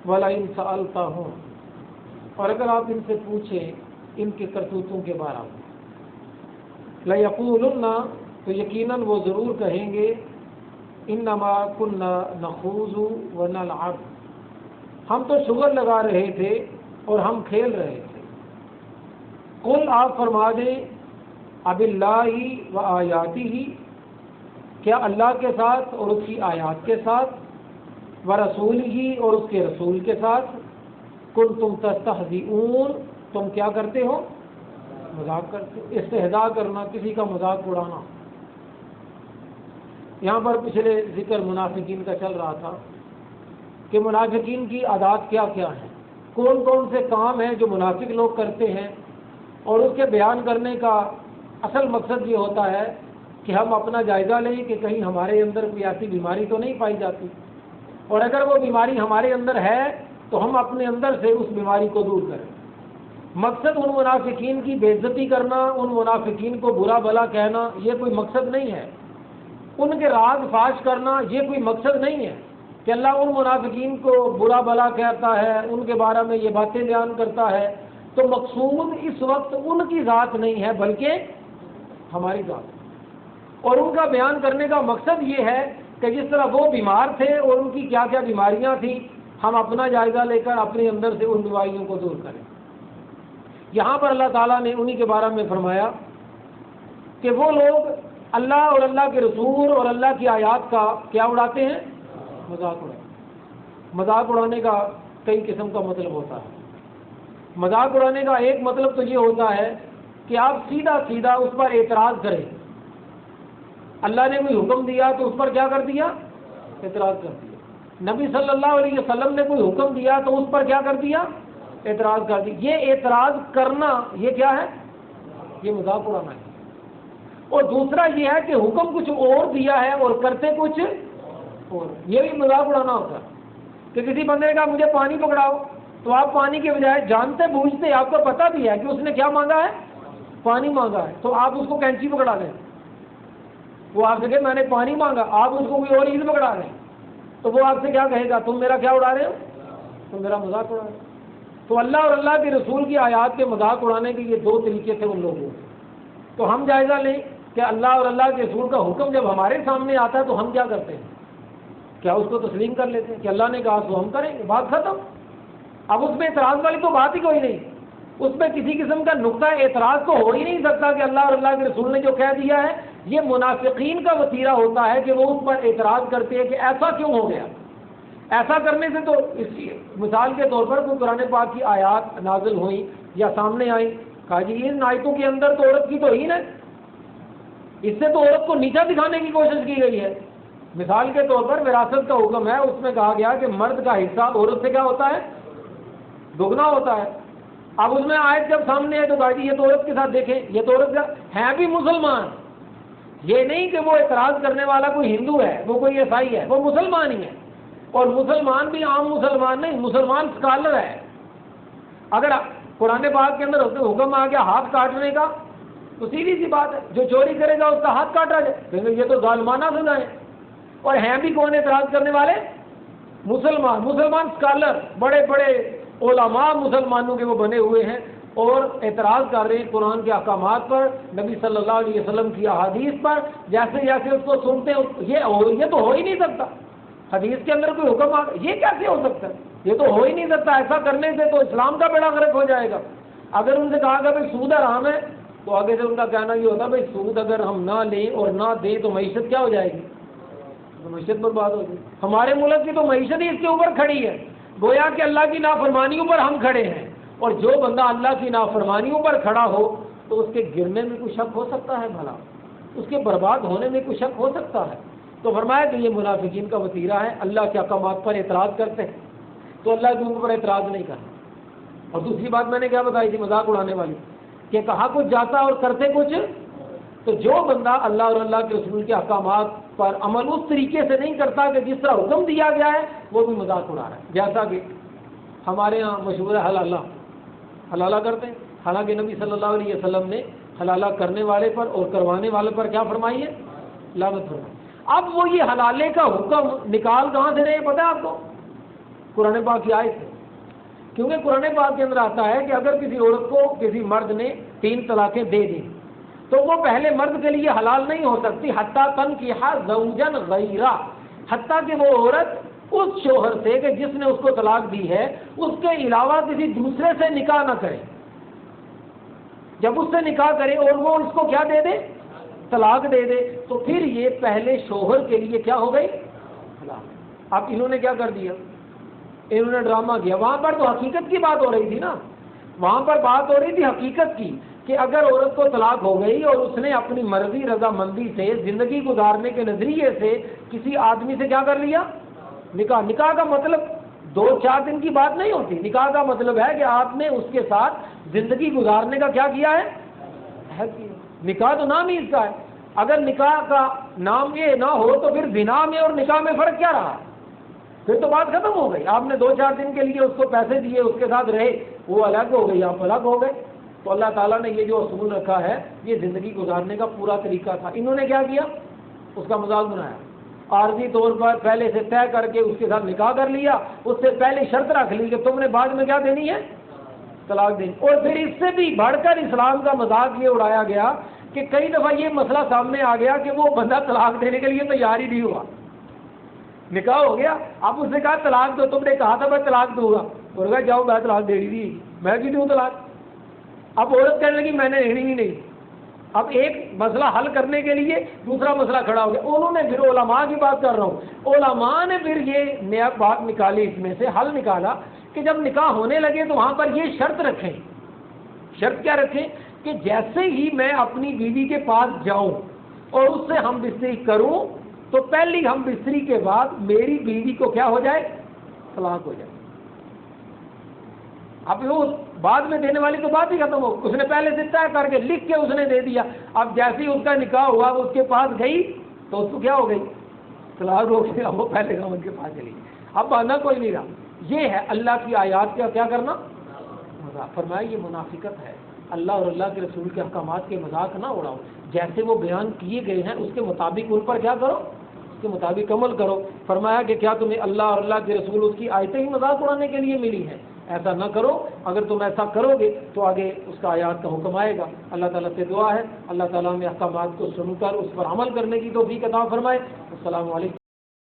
وَلَئِن سَأَلْتَهُمْ، اور اگر آپ ان سے پوچھیں ان کے کرتوتوں کے بارے میں، لَيَقُولُنَّ، تو یقیناً وہ ضرور کہیں گے، اِنَّمَا كُنَّا نَخُوضُ وَنَلْعَبُ، ہم تو شغل لگا رہے تھے اور ہم کھیل رہے تھے۔ قل، آپ فرما دیں، اب اللہ و آیاتہ، کیا اللہ کے ساتھ اور اس کی آیات کے ساتھ، و رسولہ، اور اس کے رسول کے ساتھ، کنتم تستہزئون، تم کیا کرتے ہو؟ مذاق کرتے ہو۔ استہزاء کرنا، کسی کا مذاق اڑانا۔ یہاں پر پچھلے ذکر منافقین کا چل رہا تھا کہ منافقین کی عادات کیا کیا ہیں، کون کون سے کام ہیں جو منافق لوگ کرتے ہیں، اور اس کے بیان کرنے کا اصل مقصد یہ ہوتا ہے کہ ہم اپنا جائزہ لیں کہ کہیں ہمارے اندر کوئی ایسی بیماری تو نہیں پائی جاتی، اور اگر وہ بیماری ہمارے اندر ہے تو ہم اپنے اندر سے اس بیماری کو دور کریں۔ مقصد ان منافقین کی بے عزتی کرنا، ان منافقین کو برا بھلا کہنا، یہ کوئی مقصد نہیں ہے۔ ان کے راز فاش کرنا، یہ کوئی مقصد نہیں ہے کہ اللہ ان منافقین کو برا بھلا کہتا ہے، ان کے بارے میں یہ باتیں بیان کرتا ہے۔ تو مقصود اس وقت ان کی ذات نہیں ہے بلکہ ہماری ذات، اور ان کا بیان کرنے کا مقصد یہ ہے کہ جس طرح وہ بیمار تھے اور ان کی کیا کیا بیماریاں تھیں، ہم اپنا جائزہ لے کر اپنے اندر سے ان بیماریوں کو دور کریں۔ یہاں پر اللہ تعالیٰ نے انہی کے بارے میں فرمایا کہ وہ لوگ اللہ اور اللہ کے رسول اور اللہ کی آیات کا کیا اڑاتے ہیں؟ مذاق اڑاتے ہیں۔ مذاق اڑانے کا کئی قسم کا مطلب ہوتا ہے۔ مذاق اڑانے کا ایک مطلب تو یہ ہوتا ہے کہ آپ سیدھا سیدھا اس پر اعتراض کریں۔ اللہ نے کوئی حکم دیا تو اس پر کیا کر دیا؟ اعتراض کر دیا۔ نبی صلی اللہ علیہ وسلم نے کوئی حکم دیا تو اس پر کیا کر دیا؟ اعتراض کر دیا۔ یہ اعتراض کرنا یہ کیا ہے؟ یہ مذاق اڑانا ہے۔ اور دوسرا یہ ہے کہ حکم کچھ اور دیا ہے اور کرتے کچھ اور، یہ بھی مذاق اڑانا ہوتا ہے۔ کہ کسی بندے نے کہا مجھے پانی پکڑاؤ، تو آپ پانی کے بجائے جانتے بوجھتے آپ کو پتہ بھی ہے کہ اس نے کیا مانگا ہے؟ پانی مانگا ہے، تو آپ اس کو کینچی پکڑا دیں۔ وہ آپ سے کہ میں نے پانی مانگا، آپ اس کو کوئی اور چیز پکڑا دیں، تو وہ آپ سے کیا کہے گا؟ تم میرا کیا اڑا رہے ہو؟ تم میرا مذاق اڑا رہے ہو۔ تو اللہ اور اللہ کے رسول کی آیات کے مذاق اڑانے کے یہ دو طریقے تھے ان لوگوں کے۔ تو ہم جائزہ لیں کہ اللہ اور اللہ کے رسول کا حکم جب ہمارے سامنے آتا ہے تو ہم کیا کرتے ہیں؟ کیا اس کو تسلیم کر لیتے ہیں کہ اللہ نے کہا تو ہم کریں گے، بات ختم۔ اب اس میں اعتراض والی تو بات ہی کوئی نہیں، اس میں کسی قسم کا نقطہ اعتراض تو ہو ہی نہیں سکتا کہ اللہ اور اللہ کے رسول نے جو کہہ دیا ہے۔ یہ منافقین کا وتیرہ ہوتا ہے کہ وہ اس پر اعتراض کرتے ہیں کہ ایسا کیوں ہو گیا۔ ایسا کرنے سے تو اس کی مثال کے طور پر کوئی قرآن پاک کی آیات نازل ہوئیں یا سامنے آئیں، کہا جی ان آیتوں کے اندر تو عورت کی توہین ہے، اس سے تو عورت کو نیچا دکھانے کی کوشش کی گئی ہے۔ مثال کے طور پر وراثت کا حکم ہے، اس میں کہا گیا کہ مرد کا حصہ عورت سے کیا ہوتا ہے؟ دگنا ہوتا ہے۔ اب اس میں آیت جب سامنے ہے تو کہا جی یہ تو عورت کے ساتھ دیکھیں، یہ تو عورت کا ہے بھی مسلمان، یہ نہیں کہ وہ اعتراض کرنے والا کوئی ہندو ہے، وہ کوئی عیسائی ہے، وہ مسلمان ہی ہے، اور مسلمان بھی عام مسلمان نہیں، مسلمان اسکالر ہے۔ اگر قرآن پاک کے اندر حکم آ گیا ہاتھ کاٹنے کا تو سیدھی سی بات ہے، جو چوری کرے گا اس کا ہاتھ کاٹا جائے، کہیں گے یہ تو ظالمانہ سزا ہے۔ اور ہیں بھی کون اعتراض کرنے والے؟ مسلمان اسکالر، بڑے بڑے علماء مسلمانوں کے وہ بنے ہوئے ہیں، اور اعتراض کر رہے ہیں قرآن کے احکامات پر، نبی صلی اللہ علیہ وسلم کی احادیث پر، جیسے جیسے اس کو سنتے ہیں یہ تو ہو ہی نہیں سکتا، حدیث کے اندر کوئی حکم آ یہ کیسے ہو سکتا ہے؟ یہ تو ہو ہی نہیں سکتا، ایسا کرنے سے تو اسلام کا بیڑا غرق ہو جائے گا۔ اگر ان سے کہا گیا بھائی سود حرام ہے تو آگے سے ان کا کہنا یہ ہوتا ہے بھائی سود اگر ہم نہ لیں اور نہ دیں تو معیشت کیا ہو جائے گی؟ تو معیشت برباد ہو جائے گی۔ ہمارے ملک کی تو معیشت ہی اس کے اوپر کھڑی ہے، گویا کہ اللہ کی نافرمانیوں پر ہم کھڑے ہیں، اور جو بندہ اللہ کی نافرمانیوں پر کھڑا ہو تو اس کے گرنے میں کوئی شک ہو سکتا ہے؟ بھلا اس کے برباد ہونے میں کوئی شک ہو سکتا ہے؟ تو فرمایا کہ یہ منافقین کا وتیرہ ہے، اللہ کے احکامات پر اعتراض کرتے ہیں تو اللہ کے اوپر اعتراض نہیں کرنا۔ اور دوسری بات میں نے کیا بتائی تھی مذاق اڑانے والی، کہ کہا کچھ جاتا اور کرتے کچھ، تو جو بندہ اللہ اور اللہ کے رسول کے احکامات پر عمل اس طریقے سے نہیں کرتا کہ جس طرح حکم دیا گیا ہے، وہ بھی مذاق اڑا رہا ہے۔ جیسا کہ ہمارے ہاں مشہور ہے حلالہ کرتے ہیں، حالانکہ نبی صلی اللہ علیہ وسلم نے حلالہ کرنے والے پر اور کروانے والے پر کیا فرمائی ہے؟ لعنت فرمائی۔ اب وہ یہ حلالے کا حکم نکال کہاں سے رہے پتہ ہے آپ کو؟ قرآن پاک کی آیت ہے، کیونکہ قرآن پاک کے اندر آتا ہے کہ اگر کسی عورت کو کسی مرد نے 3 طلاقیں دے دیں تو وہ پہلے مرد کے لیے حلال نہیں ہو سکتی حتیٰ تنکح زوجا غیرہ، حتیٰ کہ وہ عورت اس شوہر سے کہ جس نے اس کو طلاق دی ہے اس کے علاوہ کسی دوسرے سے نکاح نہ کرے۔ جب اس سے نکاح کرے اور وہ اس کو کیا دے دے، طلاق دے دے، تو پھر یہ پہلے شوہر کے لیے کیا ہو گئی، طلاق۔ اب انہوں نے کیا کر دیا، انہوں نے ڈرامہ کیا۔ وہاں پر تو حقیقت کی بات ہو رہی تھی نا، وہاں پر بات ہو رہی تھی حقیقت کی کہ اگر عورت کو طلاق ہو گئی اور اس نے اپنی مرضی رضامندی سے زندگی گزارنے کے نظریے سے کسی آدمی سے کیا کر لیا، نکاح۔ نکاح کا مطلب 2-4 دن کی بات نہیں ہوتی، نکاح کا مطلب ہے کہ آپ نے اس کے ساتھ زندگی گزارنے کا کیا کیا ہے، نکاح تو نام ہی اس کا ہے۔ اگر نکاح کا نام یہ نہ ہو تو پھر زنا میں اور نکاح میں فرق کیا رہا، پھر تو بات ختم ہو گئی۔ آپ نے 2-4 دن کے لیے اس کو پیسے دیے، اس کے ساتھ رہے، وہ الگ ہو گئی، آپ الگ ہو گئے۔ تو اللہ تعالیٰ نے یہ جو اصول رکھا ہے یہ زندگی گزارنے کا پورا طریقہ تھا۔ انہوں نے کیا کیا، اس کا مذاق بنایا، عارضی طور پر پہلے سے طے کر کے اس کے ساتھ نکاح کر لیا، اس سے پہلے شرط رکھ لی کہ تم نے بعد میں کیا دینی ہے، طلاق دینی۔ اور پھر اس سے بھی بڑھ کر اسلام کا مذاق یہ اڑایا گیا کہ کئی دفعہ یہ مسئلہ سامنے آ گیا کہ وہ بندہ طلاق دینے کے لیے تیار ہی نہیں ہوا، نکاح ہو گیا، اب اس نے کہا طلاق دو، تم نے کہا تھا میں طلاق دوں گا، اور کہا جاؤ میں طلاق دے دی، میں بھی دوں طلاق۔ اب عورت کہنے لگی میں نے دینی ہی نہیں۔ اب ایک مسئلہ حل کرنے کے لیے دوسرا مسئلہ کھڑا ہو گیا۔ انہوں نے پھر علماء کی بات کر رہا ہوں، علماء نے پھر یہ نیا بات نکالی، اس میں سے حل نکالا کہ جب نکاح ہونے لگے تو وہاں پر یہ شرط رکھیں۔ شرط کیا رکھیں کہ جیسے ہی میں اپنی بیوی کے پاس جاؤں اور اس سے ہم بستری کروں تو پہلی ہم بستری کے بعد میری بیوی کو کیا ہو جائے، طلاق ہو جائے۔ اب وہ بعد میں دینے والی تو بات ہی ختم ہو، اس نے پہلے سے طے کر کے لکھ کے اس نے دے دیا۔ اب جیسے ہی اس کا نکاح ہوا وہ اس کے پاس گئی تو اس کو کیا ہو گئی، طلاق ہو گئی، وہ پہلے کا ان کے پاس چلی گئی، اب باندھا کوئی نہیں رہا۔ یہ ہے اللہ کی آیات کا کیا کرنا، مذاق۔ فرمایا یہ منافقت ہے، اللہ اور اللہ کے رسول کے احکامات کے مذاق نہ اڑاؤ، جیسے وہ بیان کیے گئے ہیں اس کے مطابق ان پر کیا کرو، اس کے مطابق عمل کرو۔ فرمایا کہ کیا تمہیں اللہ اور اللہ کے رسول اس کی آیتیں ہی مذاق اڑانے کے لیے ملی ہیں، ایسا نہ کرو، اگر تم ایسا کرو گے تو آگے اس کا آیات کا حکم آئے گا۔ اللہ تعالیٰ سے دعا ہے اللہ تعالیٰ میں احکامات کو سن کر اس پر عمل کرنے کی توفیق عطا فرمائے۔ السلام علیکم۔